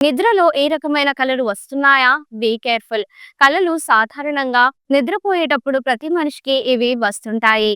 నిద్రలో ఏ రకమైన కలలు వస్తున్నాయా? Be careful. కలలు సాధారణంగా నిద్రపోయేటప్పుడు ప్రతి మనిషికి ఇవి వస్తుంటాయి.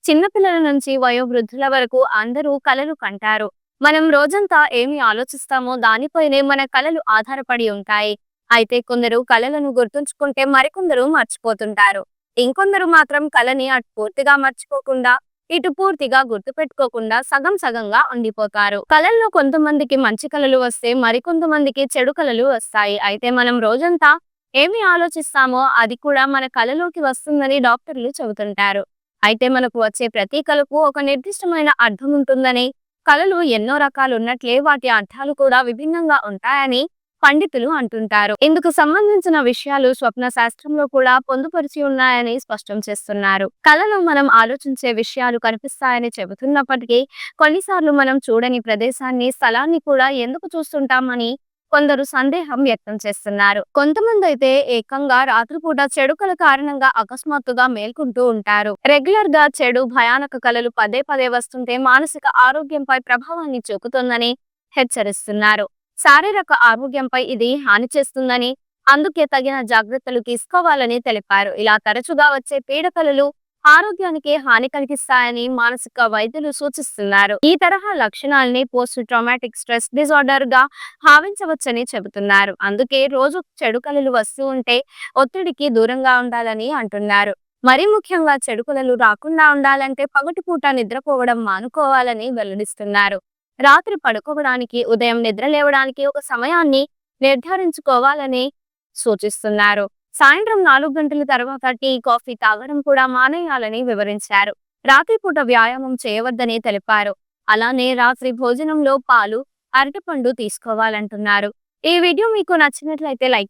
చిన్న పిల్లల నుంచి వయోవృద్ధుల వరకు అందరూ కలలు కంటారు. మనం రోజంతా ఏమి ఆలోచిస్తామో దానిపైనే మన కలలు ఆధారపడి ఉంటాయి. అయితే కొందరు కలలను గుర్తుంచుకుంటే మరికొందరు మర్చిపోతుంటారు. ఇంకొందరు మాత్రం కలని అటు పూర్తిగా మర్చిపోకుండా ఇటు పూర్తిగా గుర్తుపెట్టుకోకుండా సగం సగంగా ఉండిపోతారు. కలల్లో కొంతమందికి మంచి కలలు వస్తే మరికొంతమందికి చెడు కలలు వస్తాయి. అయితే మనం రోజంతా ఏమి ఆలోచిస్తామో అది కూడా మన కలలోకి వస్తుందని డాక్టర్లు చెబుతుంటారు. అయితే మనకు వచ్చే ప్రతి కలకు ఒక నిర్దిష్టమైన అర్థం ఉంటుందని, కలలు ఎన్నో రకాలు ఉన్నట్లే వాటి అర్థాలు కూడా విభిన్నంగా ఉంటాయని పండితులు అంటుంటారు. ఇందుకు సంబంధించిన విషయాలు స్వప్న శాస్త్రంలో కూడా పొందుపరిచి ఉన్నాయని స్పష్టం చేస్తున్నారు. కలలో మనం ఆలోచించే విషయాలు కనిపిస్తాయని చెబుతున్నప్పటికీ కొన్నిసార్లు మనం చూడని ప్రదేశాన్ని, స్థలాన్ని కూడా ఎందుకు చూస్తుంటామని కొందరు సందేహం వ్యక్తం చేస్తున్నారు. కొంతమంది అయితే ఏకంగా రాత్రిపూట చెడు కల కారణంగా అకస్మాత్తుగా మేల్కుంటూ ఉంటారు. రెగ్యులర్ గా చెడు భయానక కలలు పదే పదే వస్తుంటే మానసిక ఆరోగ్యంపై ప్రభావాన్ని చూపుతుందని హెచ్చరిస్తున్నారు. శారీరక ఆరోగ్యంపై ఇది హాని చేస్తుందని, అందుకే తగిన జాగ్రత్తలు తీసుకోవాలని తెలిపారు. ఇలా తరచుగా వచ్చే పీడకలలు ఆరోగ్యానికి హాని కలిగిస్తాయని మానసిక వైద్యులు సూచిస్తున్నారు. ఈ తరహా లక్షణాలని పోస్ట్ ట్రామాటిక్ స్ట్రెస్ డిజార్డర్ గా భావించవచ్చని చెబుతున్నారు. అందుకే రోజు చెడు కలలు వస్తూ ఉంటే ఒత్తిడికి దూరంగా ఉండాలని అంటున్నారు. మరీ ముఖ్యంగా చెడు కలలు రాకుండా ఉండాలంటే పగటిపూట నిద్రపోవడం మానుకోవాలని వెల్లడిస్తున్నారు. రాత్రి పడుకోవడానికి, ఉదయం నిద్ర లేవడానికి ఒక సమయాన్ని నిర్ధారించుకోవాలని సూచిస్తున్నారు. సాయంత్రం 4 గంటల తర్వాత టీ, కాఫీ తాగడం కూడా మానేయాలని వివరించారు. రాత్రిపూట వ్యాయామం చేయవద్దని తెలిపారు. అలానే రాత్రి భోజనంలో పాలు, అరటిపండు తీసుకోవాలంటున్నారు. ఈ వీడియో మీకు నచ్చినట్లయితే లైక్